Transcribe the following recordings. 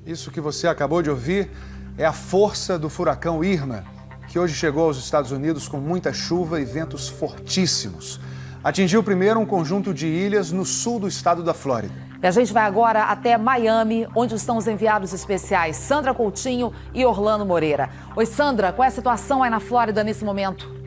Isso que você acabou de ouvir é a força do furacão Irma, que hoje chegou aos Estados Unidos com muita chuva e ventos fortíssimos. Atingiu primeiro um conjunto de ilhas no sul do estado da Flórida. E a gente vai agora até Miami, onde estão os enviados especiais Sandra Coutinho e Orlando Moreira. Oi, Sandra, qual é a situação aí na Flórida nesse momento?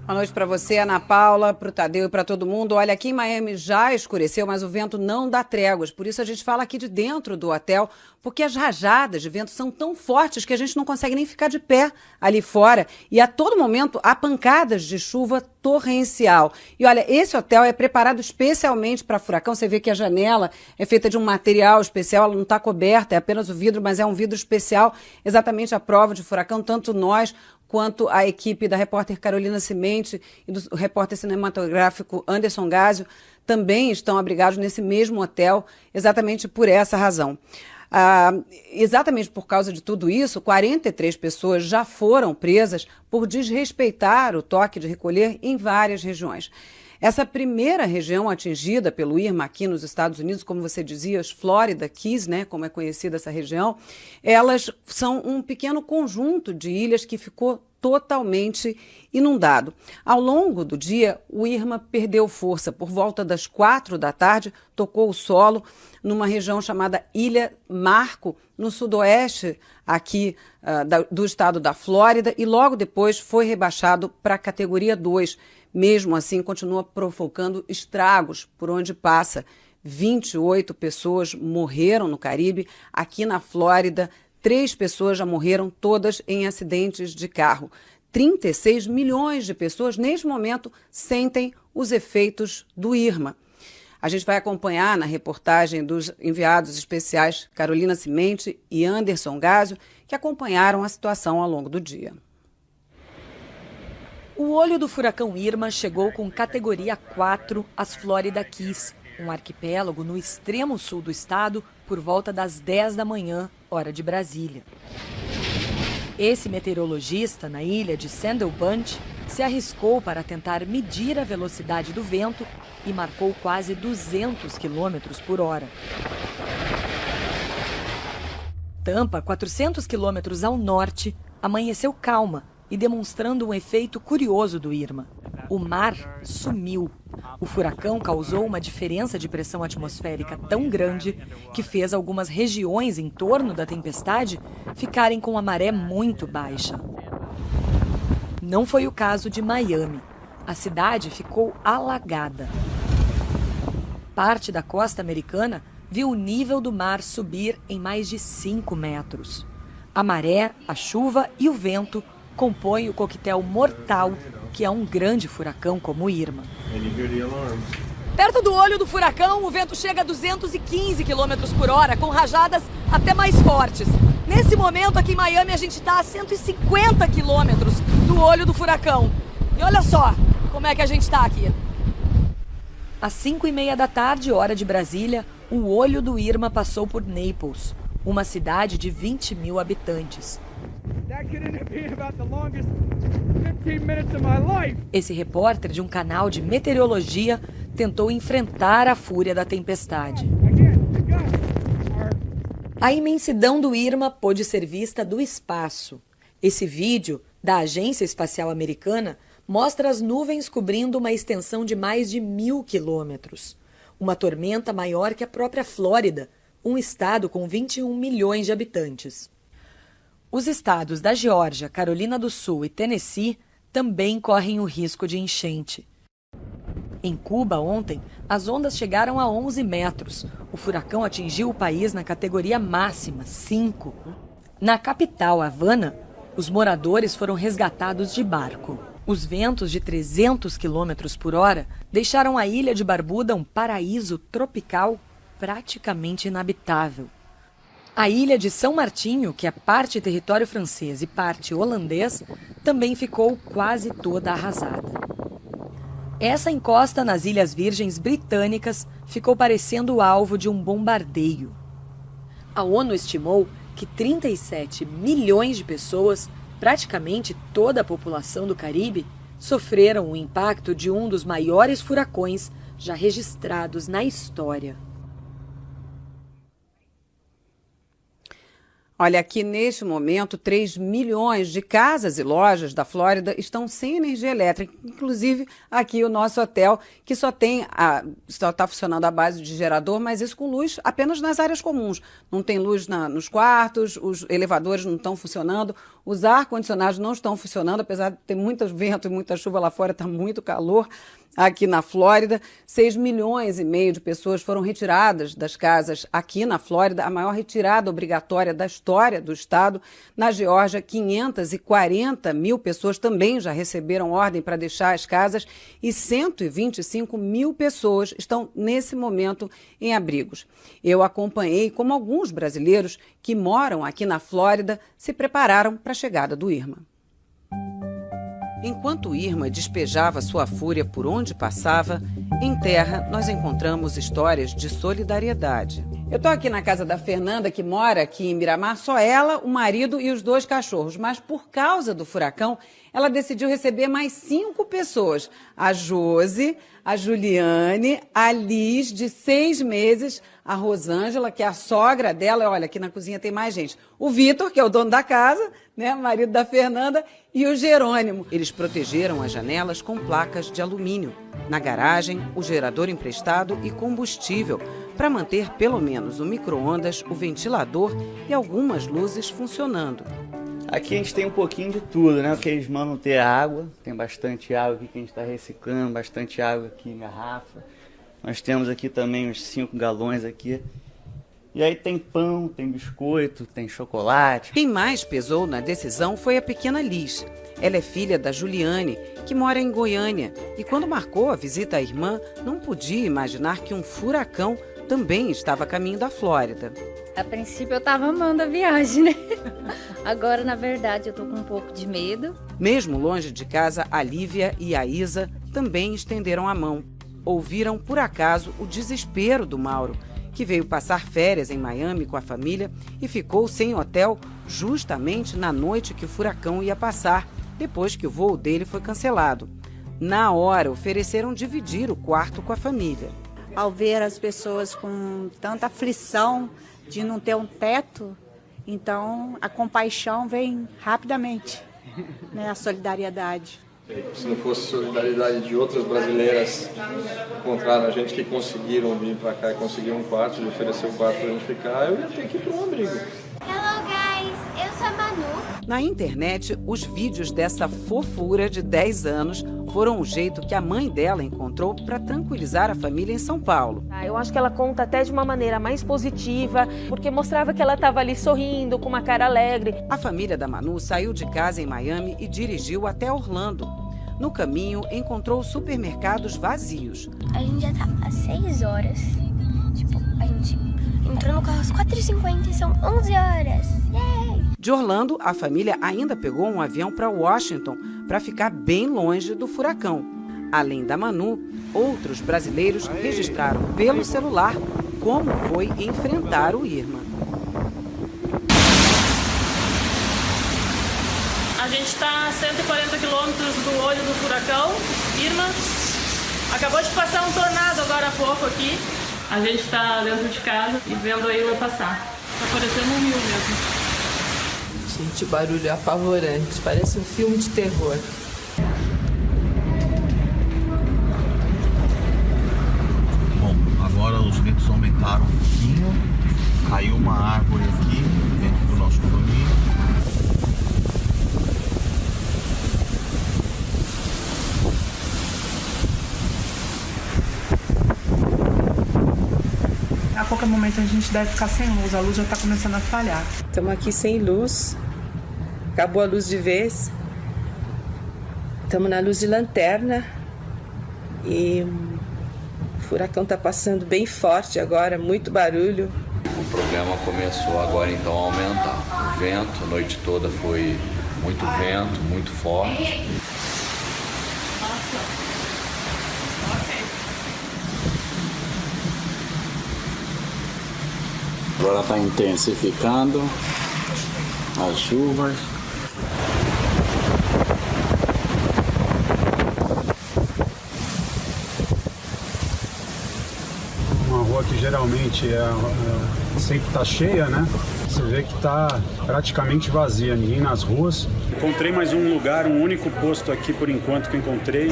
Boa noite para você, Ana Paula, para o Tadeu e para todo mundo. Olha, aqui em Miami já escureceu, mas o vento não dá tréguas. Por isso a gente fala aqui de dentro do hotel, porque as rajadas de vento são tão fortes que a gente não consegue nem ficar de pé ali fora. E a todo momento há pancadas de chuva torrencial. E olha, esse hotel é preparado especialmente para furacão. Você vê que a janela é feita de um material especial, ela não está coberta, é apenas o vidro, mas é um vidro especial, exatamente à prova de furacão. Tanto nós quanto a equipe da repórter Carolina Cimente e do repórter cinematográfico Anderson Gásio também estão abrigados nesse mesmo hotel, exatamente por essa razão. Exatamente por causa de tudo isso, 43 pessoas já foram presas por desrespeitar o toque de recolher em várias regiões. Essa primeira região atingida pelo Irma aqui nos Estados Unidos, como você dizia, as Florida Keys, né, como é conhecida essa região, elas são um pequeno conjunto de ilhas que ficou totalmente inundado. Ao longo do dia, o Irma perdeu força. Por volta das 4 da tarde, tocou o solo numa região chamada Ilha Marco, no sudoeste aqui do estado da Flórida, e logo depois foi rebaixado para a categoria 2. Mesmo assim, continua provocando estragos por onde passa. 28 pessoas morreram no Caribe. Aqui na Flórida, 3 pessoas já morreram, todas em acidentes de carro. 36 milhões de pessoas, neste momento, sentem os efeitos do Irma. A gente vai acompanhar na reportagem dos enviados especiais Carolina Cimente e Anderson Gásio, que acompanharam a situação ao longo do dia. O olho do furacão Irma chegou com categoria 4 às Florida Keys, um arquipélago no extremo sul do estado, por volta das 10 da manhã, hora de Brasília. Esse meteorologista, na ilha de Sandal Bunch, se arriscou para tentar medir a velocidade do vento e marcou quase 200 km por hora. Tampa, 400 quilômetros ao norte, amanheceu calma e demonstrando um efeito curioso do Irma. O mar sumiu. O furacão causou uma diferença de pressão atmosférica tão grande que fez algumas regiões em torno da tempestade ficarem com a maré muito baixa. Não foi o caso de Miami. A cidade ficou alagada. Parte da costa americana viu o nível do mar subir em mais de 5 metros. A maré, a chuva e o vento compõem o coquetel mortal que é um grande furacão como o Irma. Perto do olho do furacão, o vento chega a 215 km por hora, com rajadas até mais fortes. Nesse momento, aqui em Miami, a gente está a 150 km do olho do furacão. E olha só como é que a gente está aqui. Às 5h30 da tarde, hora de Brasília, o olho do Irma passou por Naples, uma cidade de 20 mil habitantes. Esse repórter de um canal de meteorologia tentou enfrentar a fúria da tempestade. A imensidão do Irma pôde ser vista do espaço. Esse vídeo, da Agência Espacial Americana, mostra as nuvens cobrindo uma extensão de mais de 1.000 quilômetros. Uma tormenta maior que a própria Flórida, um estado com 21 milhões de habitantes. Os estados da Geórgia, Carolina do Sul e Tennessee também correm o risco de enchente. Em Cuba, ontem, as ondas chegaram a 11 metros. O furacão atingiu o país na categoria máxima, 5. Na capital, Havana, os moradores foram resgatados de barco. Os ventos de 300 km por hora deixaram a ilha de Barbuda um paraíso tropical praticamente inabitável. A ilha de São Martinho, que é parte território francês e parte holandês, também ficou quase toda arrasada. Essa encosta nas Ilhas Virgens Britânicas ficou parecendo alvo de um bombardeio. A ONU estimou que 37 milhões de pessoas, praticamente toda a população do Caribe, sofreram o impacto de um dos maiores furacões já registrados na história. Olha, aqui neste momento, 3 milhões de casas e lojas da Flórida estão sem energia elétrica, inclusive aqui o nosso hotel, que só está funcionando à base de gerador, mas isso com luz apenas nas áreas comuns. Não tem luz nos quartos, os elevadores não estão funcionando, os ar-condicionados não estão funcionando, apesar de ter muito vento e muita chuva lá fora, está muito calor. Aqui na Flórida, 6,5 milhões de pessoas foram retiradas das casas aqui na Flórida, a maior retirada obrigatória da história do estado. Na Geórgia, 540 mil pessoas também já receberam ordem para deixar as casas e 125 mil pessoas estão, nesse momento, em abrigos. Eu acompanhei como alguns brasileiros que moram aqui na Flórida se prepararam para a chegada do Irma. Enquanto Irma despejava sua fúria por onde passava, em terra nós encontramos histórias de solidariedade. Eu estou aqui na casa da Fernanda, que mora aqui em Miramar, só ela, o marido e os 2 cachorros. Mas por causa do furacão, ela decidiu receber mais 5 pessoas. A Josi, a Juliane, a Liz, de 6 meses, a Rosângela, que é a sogra dela. Olha, aqui na cozinha tem mais gente. O Vitor, que é o dono da casa, né, marido da Fernanda, e o Jerônimo. Eles protegeram as janelas com placas de alumínio. Na garagem, o gerador emprestado e combustível, para manter pelo menos o micro-ondas, o ventilador e algumas luzes funcionando. Aqui a gente tem um pouquinho de tudo, né? Porque eles mandam ter água, tem bastante água aqui que a gente está reciclando, bastante água aqui em garrafa. Nós temos aqui também uns 5 galões aqui. E aí tem pão, tem biscoito, tem chocolate. Quem mais pesou na decisão foi a pequena Liz. Ela é filha da Juliane, que mora em Goiânia. E quando marcou a visita à irmã, não podia imaginar que um furacão também estava a caminho da Flórida. A princípio eu estava amando a viagem, né? Agora, na verdade, eu tô com um pouco de medo. Mesmo longe de casa, a Lívia e a Isa também estenderam a mão. Ouviram, por acaso, o desespero do Mauro, que veio passar férias em Miami com a família e ficou sem hotel justamente na noite que o furacão ia passar, depois que o voo dele foi cancelado. Na hora, ofereceram dividir o quarto com a família. Ao ver as pessoas com tanta aflição de não ter um teto, então a compaixão vem rapidamente, né? A solidariedade. Se não fosse a solidariedade de outras brasileiras que encontraram a gente, que conseguiram vir para cá e conseguiram um quarto, de oferecer um quarto para a gente ficar, eu ia ter que ir para um abrigo. Hello guys, eu sou a Manu. Na internet, os vídeos dessa fofura de 10 anos foram o jeito que a mãe dela encontrou para tranquilizar a família em São Paulo. Eu acho que ela conta até de uma maneira mais positiva, porque mostrava que ela estava ali sorrindo, com uma cara alegre. A família da Manu saiu de casa em Miami e dirigiu até Orlando. No caminho, encontrou supermercados vazios. A gente já tá há 6 horas. Tipo, a gente entrou no carro às 4h50 e são 11 horas. Yay! De Orlando, a família ainda pegou um avião para Washington para ficar bem longe do furacão. Além da Manu, outros brasileiros registraram pelo celular como foi enfrentar o Irma. A gente está a 140 quilômetros do olho do furacão Irma. Acabou de passar um tornado agora há pouco aqui. A gente está dentro de casa e vendo a Irma passar. Está parecendo um rio mesmo. Gente, o barulho é apavorante, parece um filme de terror. Bom, agora os ventos aumentaram um pouquinho, caiu uma árvore aqui dentro do nosso condomínio. A qualquer momento a gente deve ficar sem luz, a luz já está começando a falhar. Estamos aqui sem luz, acabou a luz de vez. Estamos na luz de lanterna e o furacão está passando bem forte agora, muito barulho. O problema começou agora então a aumentar. O vento, a noite toda foi muito vento, muito forte. Agora está intensificando as chuvas. Uma rua rua que geralmente sempre está cheia, né? Você vê que está praticamente vazia, ninguém nas ruas. Encontrei mais um lugar, um único posto aqui por enquanto que encontrei,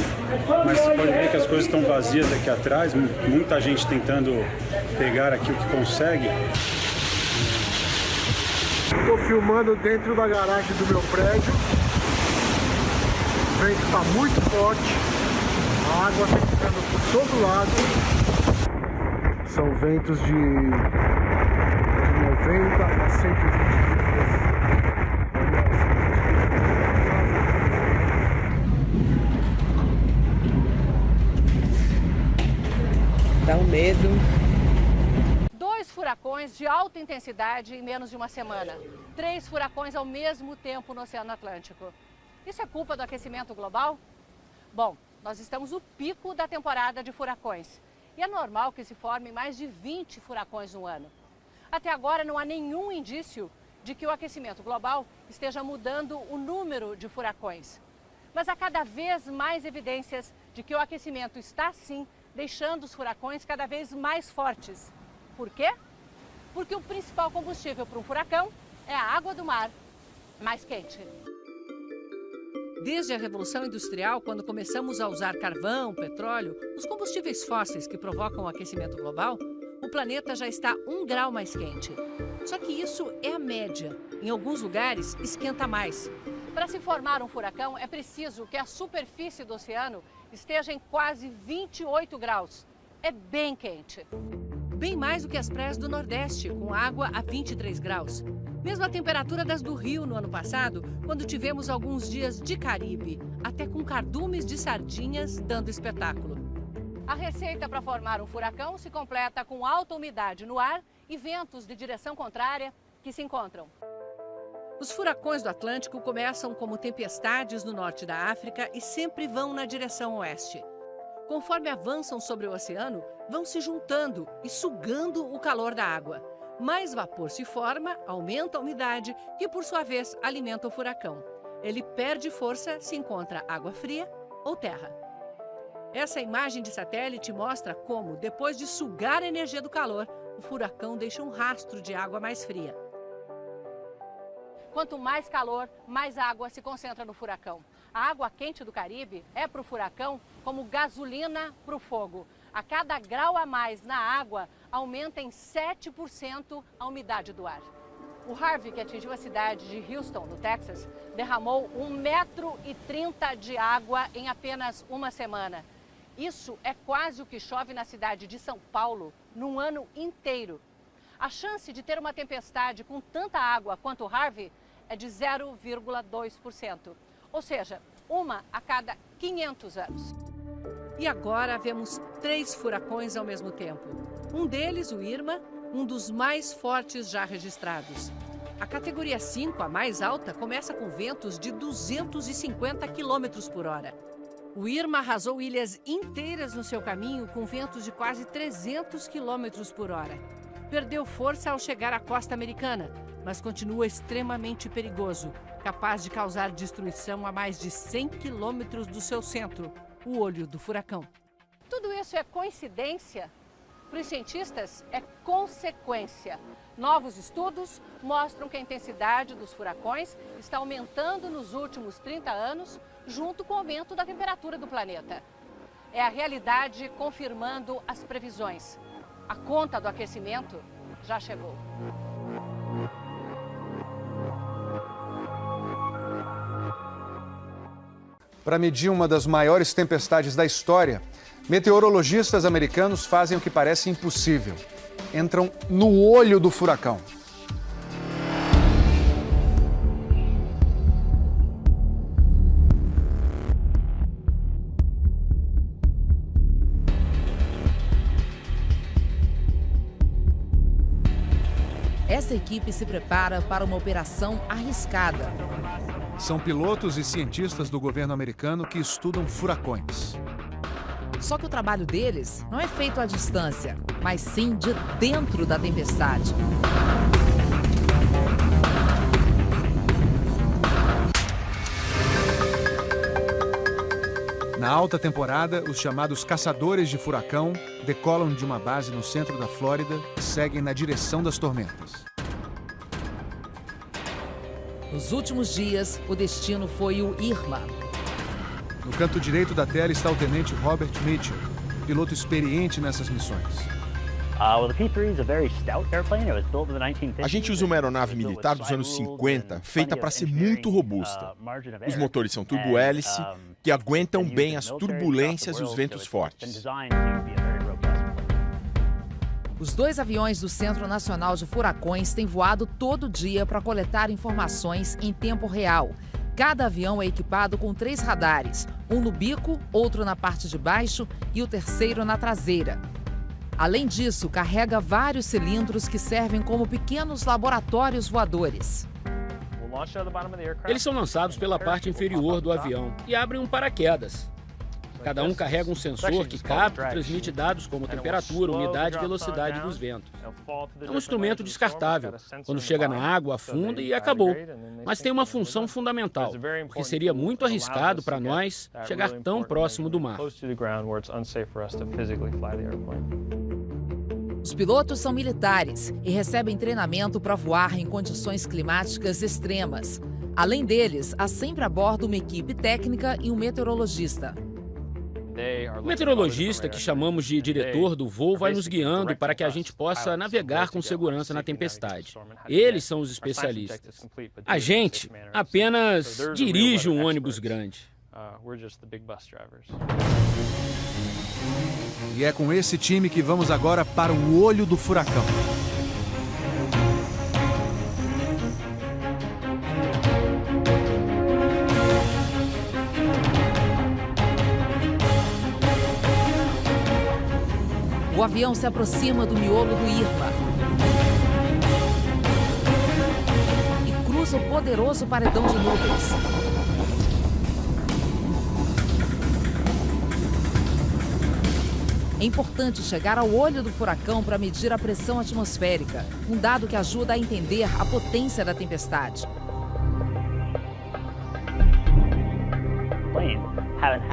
mas você pode ver que as coisas estão vazias aqui atrás, muita gente tentando pegar aqui o que consegue. Estou filmando dentro da garagem do meu prédio. O vento está muito forte, a água está ficando por todo lado. São ventos de 90 a 120 km. Dá um medo. 2 furacões de alta intensidade em menos de uma semana. 3 furacões ao mesmo tempo no Oceano Atlântico. Isso é culpa do aquecimento global? Bom, nós estamos no pico da temporada de furacões. E é normal que se formem mais de 20 furacões no ano. Até agora não há nenhum indício de que o aquecimento global esteja mudando o número de furacões. Mas há cada vez mais evidências de que o aquecimento está, sim, deixando os furacões cada vez mais fortes. Por quê? Porque o principal combustível para um furacão é a água do mar mais quente. Desde a Revolução Industrial, quando começamos a usar carvão, petróleo, os combustíveis fósseis que provocam o aquecimento global, o planeta já está 1 grau mais quente. Só que isso é a média. Em alguns lugares, esquenta mais. Para se formar um furacão, é preciso que a superfície do oceano esteja em quase 28 graus. É bem quente. Bem mais do que as praias do Nordeste, com água a 23 graus. Mesmo a temperatura das do Rio no ano passado, quando tivemos alguns dias de Caribe, até com cardumes de sardinhas dando espetáculo. A receita para formar um furacão se completa com alta umidade no ar e ventos de direção contrária que se encontram. Os furacões do Atlântico começam como tempestades no norte da África e sempre vão na direção oeste. Conforme avançam sobre o oceano, vão se juntando e sugando o calor da água. Mais vapor se forma, aumenta a umidade, que por sua vez alimenta o furacão. Ele perde força se encontra água fria ou terra. Essa imagem de satélite mostra como, depois de sugar a energia do calor, o furacão deixa um rastro de água mais fria. Quanto mais calor, mais água se concentra no furacão. A água quente do Caribe é para o furacão como gasolina para o fogo. A cada grau a mais na água, aumenta em 7% a umidade do ar. O Harvey, que atingiu a cidade de Houston, no Texas, derramou 1,30 m de água em apenas uma semana. Isso é quase o que chove na cidade de São Paulo num ano inteiro. A chance de ter uma tempestade com tanta água quanto o Harvey é de 0,2%. Ou seja, 1 a cada 500 anos. E agora vemos 3 furacões ao mesmo tempo. Um deles, o Irma, um dos mais fortes já registrados. A categoria 5, a mais alta, começa com ventos de 250 km por hora. O Irma arrasou ilhas inteiras no seu caminho com ventos de quase 300 km por hora. Perdeu força ao chegar à costa americana, mas continua extremamente perigoso, capaz de causar destruição a mais de 100 km do seu centro, o olho do furacão. Tudo isso é coincidência? Para os cientistas, é consequência. Novos estudos mostram que a intensidade dos furacões está aumentando nos últimos 30 anos, junto com o aumento da temperatura do planeta. É a realidade confirmando as previsões. A conta do aquecimento já chegou. Para medir uma das maiores tempestades da história, meteorologistas americanos fazem o que parece impossível. Entram no olho do furacão. Essa equipe se prepara para uma operação arriscada. São pilotos e cientistas do governo americano que estudam furacões. Só que o trabalho deles não é feito à distância, mas sim de dentro da tempestade. Na alta temporada, os chamados caçadores de furacão decolam de uma base no centro da Flórida e seguem na direção das tormentas. Nos últimos dias, o destino foi o Irma. No canto direito da tela está o tenente Robert Mitchell, piloto experiente nessas missões. A gente usa uma aeronave militar dos anos 50, feita para ser muito robusta. Os motores são turbo-hélice, que aguentam bem as turbulências e os ventos fortes. Os 2 aviões do Centro Nacional de Furacões têm voado todo dia para coletar informações em tempo real. Cada avião é equipado com 3 radares, um no bico, outro na parte de baixo e o terceiro na traseira. Além disso, carrega vários cilindros que servem como pequenos laboratórios voadores. Eles são lançados pela parte inferior do avião e abrem um paraquedas. Cada um carrega um sensor que capta e transmite dados como temperatura, umidade e velocidade dos ventos. É um instrumento descartável. Quando chega na água, afunda e acabou. Mas tem uma função fundamental, porque seria muito arriscado para nós chegar tão próximo do mar. Os pilotos são militares e recebem treinamento para voar em condições climáticas extremas. Além deles, há sempre a bordo uma equipe técnica e um meteorologista. O meteorologista, que chamamos de diretor do voo, vai nos guiando para que a gente possa navegar com segurança na tempestade. Eles são os especialistas. A gente apenas dirige um ônibus grande. E é com esse time que vamos agora para o olho do furacão. O avião se aproxima do miolo do Irma e cruza o poderoso paredão de nuvens. É importante chegar ao olho do furacão para medir a pressão atmosférica, um dado que ajuda a entender a potência da tempestade.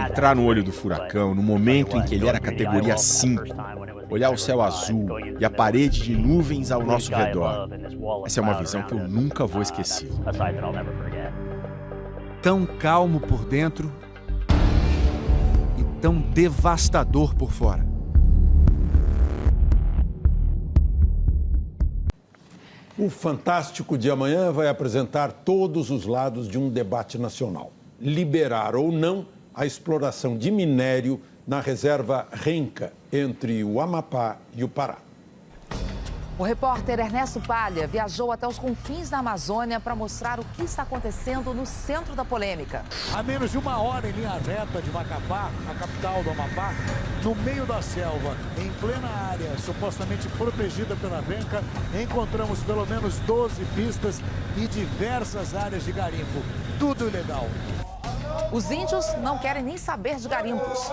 Entrar no olho do furacão, no momento em que ele era categoria 5, olhar o céu azul e a parede de nuvens ao nosso redor. Essa é uma visão que eu nunca vou esquecer. Tão calmo por dentro e tão devastador por fora. O Fantástico de amanhã vai apresentar todos os lados de um debate nacional. Liberar ou não a exploração de minério na reserva Renca, entre o Amapá e o Pará. O repórter Ernesto Palha viajou até os confins da Amazônia para mostrar o que está acontecendo no centro da polêmica. A menos de 1 hora em linha reta de Macapá, a capital do Amapá, no meio da selva, em plena área supostamente protegida pela Renca, encontramos pelo menos 12 pistas e diversas áreas de garimpo. Tudo ilegal. Os índios não querem nem saber de garimpos.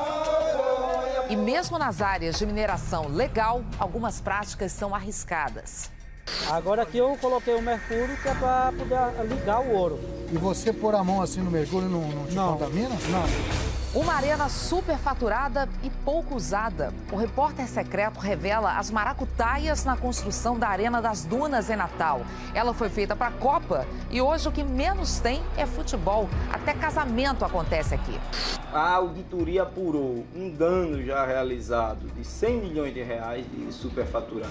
E mesmo nas áreas de mineração legal, algumas práticas são arriscadas. Agora aqui eu coloquei o mercúrio que é para poder ligar o ouro. E você pôr a mão assim no mercúrio não te contamina? Não. Uma arena superfaturada e pouco usada. O repórter secreto revela as maracutaias na construção da Arena das Dunas em Natal. Ela foi feita para a Copa e hoje o que menos tem é futebol. Até casamento acontece aqui. A auditoria apurou um dano já realizado de 100 milhões de reais de superfaturamento.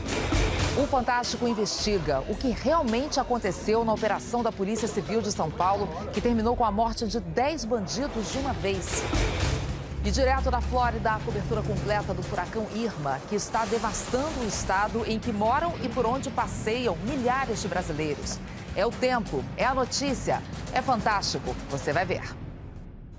O Fantástico investiga o que realmente aconteceu na operação da Polícia Civil de São Paulo, que terminou com a morte de 10 bandidos de uma vez. E direto da Flórida, a cobertura completa do furacão Irma, que está devastando o estado em que moram e por onde passeiam milhares de brasileiros. É o tempo, é a notícia, é fantástico, você vai ver.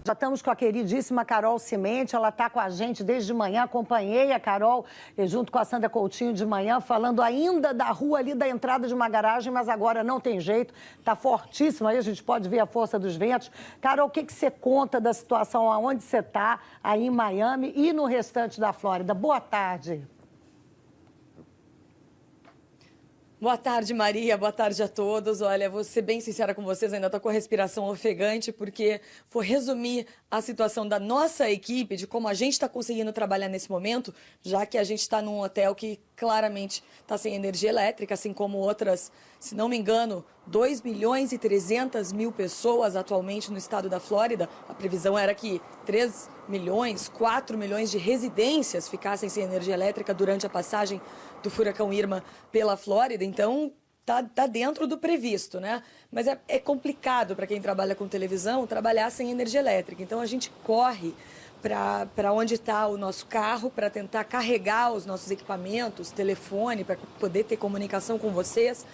Já estamos com a queridíssima Carol Cimente, ela está com a gente desde manhã, acompanhei a Carol junto com a Sandra Coutinho de manhã, falando ainda da rua ali da entrada de uma garagem, mas agora não tem jeito, está fortíssimo aí, a gente pode ver a força dos ventos. Carol, o que você conta da situação, aonde você está, aí em Miami e no restante da Flórida? Boa tarde. Boa tarde, Maria. Boa tarde a todos. Olha, vou ser bem sincera com vocês, ainda estou com a respiração ofegante, porque vou resumir a situação da nossa equipe, de como a gente está conseguindo trabalhar nesse momento, já que a gente está num hotel que claramente está sem energia elétrica, assim como outras, se não me engano, 2.300.000 pessoas atualmente no estado da Flórida. A previsão era que 3 milhões, 4 milhões de residências ficassem sem energia elétrica durante a passagem do furacão Irma pela Flórida. Então, tá dentro do previsto, né? Mas é complicado para quem trabalha com televisão trabalhar sem energia elétrica. Então, a gente corre para onde está o nosso carro, para tentar carregar os nossos equipamentos, telefone, para poder ter comunicação com vocês.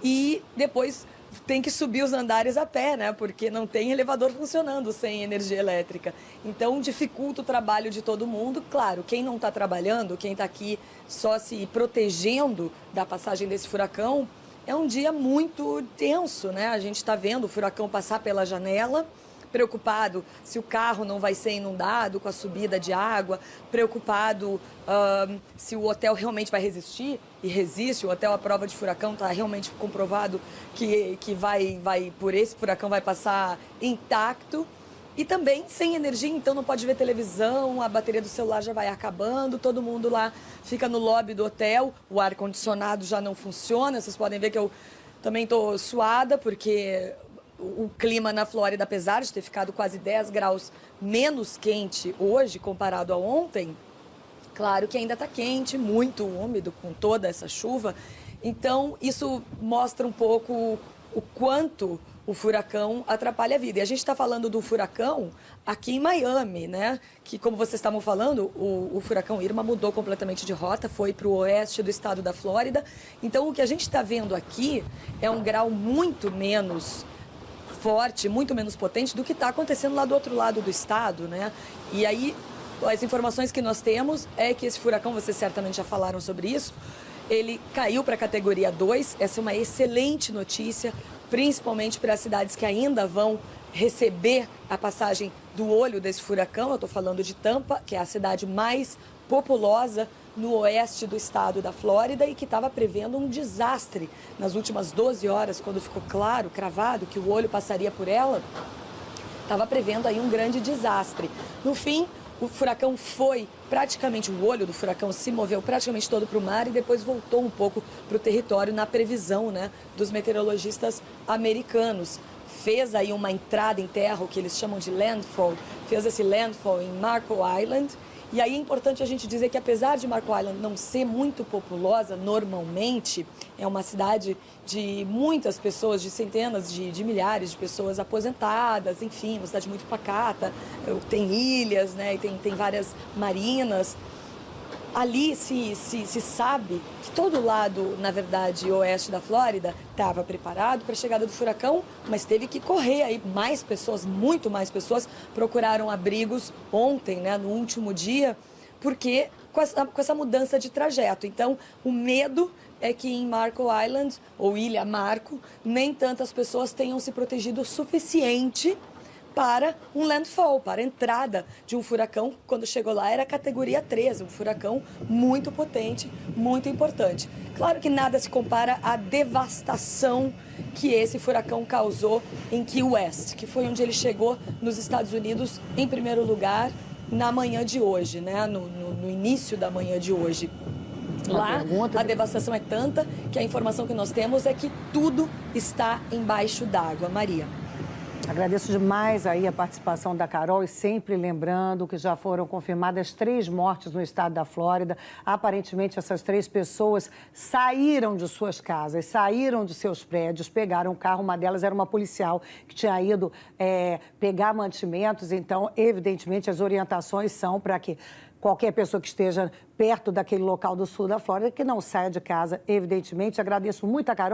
E depois tem que subir os andares a pé, né? Porque não tem elevador funcionando sem energia elétrica. Então, dificulta o trabalho de todo mundo. Claro, quem não está trabalhando, quem está aqui só se protegendo da passagem desse furacão, é um dia muito tenso, né? A gente está vendo o furacão passar pela janela, preocupado se o carro não vai ser inundado com a subida de água, preocupado se o hotel realmente vai resistir, e resiste. O hotel à prova de furacão está realmente comprovado que por esse furacão vai passar intacto. E também sem energia, então não pode ver televisão, a bateria do celular já vai acabando, todo mundo lá fica no lobby do hotel, o ar-condicionado já não funciona. Vocês podem ver que eu também estou suada, porque o clima na Flórida, apesar de ter ficado quase 10 graus menos quente hoje comparado a ontem, claro que ainda está quente, muito úmido com toda essa chuva. Então, isso mostra um pouco o quanto o furacão atrapalha a vida. E a gente está falando do furacão aqui em Miami, né? Que, como vocês estavam falando, o furacão Irma mudou completamente de rota, foi para o oeste do estado da Flórida. Então, o que a gente está vendo aqui é um grau muito menos forte, muito menos potente do que está acontecendo lá do outro lado do estado, né? E aí, as informações que nós temos é que esse furacão, vocês certamente já falaram sobre isso, ele caiu para a categoria 2, essa é uma excelente notícia, principalmente para as cidades que ainda vão receber a passagem do olho desse furacão. Eu estou falando de Tampa, que é a cidade mais populosa no oeste do estado da Flórida e que estava prevendo um desastre nas últimas 12 horas, quando ficou claro, cravado, que o olho passaria por ela, estava prevendo aí um grande desastre. No fim, o furacão o olho do furacão se moveu praticamente todo para o mar e depois voltou um pouco para o território na previsão, né, dos meteorologistas americanos. Fez aí uma entrada em terra, o que eles chamam de landfall, fez esse landfall em Marco Island. E aí é importante a gente dizer que, apesar de Marco Island não ser muito populosa normalmente, é uma cidade de muitas pessoas, de centenas de milhares de pessoas aposentadas, enfim, uma cidade muito pacata, tem ilhas, né, e tem várias marinas. Ali se sabe que todo lado, na verdade, oeste da Flórida estava preparado para a chegada do furacão, mas teve que correr aí. Mais pessoas, muito mais pessoas, procuraram abrigos ontem, né, no último dia, porque com essa mudança de trajeto. Então, o medo é que em Marco Island, ou Ilha Marco, nem tantas pessoas tenham se protegido o suficiente para um landfall, para a entrada de um furacão. Quando chegou lá era categoria 3, um furacão muito potente, muito importante. Claro que nada se compara à devastação que esse furacão causou em Key West, que foi onde ele chegou nos Estados Unidos em primeiro lugar na manhã de hoje, né? no início da manhã de hoje. Lá, a devastação é tanta que a informação que nós temos é que tudo está embaixo d'água. Maria. Agradeço demais aí a participação da Carol e sempre lembrando que já foram confirmadas 3 mortes no estado da Flórida. Aparentemente, essas 3 pessoas saíram de suas casas, saíram de seus prédios, pegaram um carro. Uma delas era uma policial que tinha ido pegar mantimentos. Então, evidentemente, as orientações são para que qualquer pessoa que esteja perto daquele local do sul da Flórida que não saia de casa, evidentemente. Agradeço muito a Carol.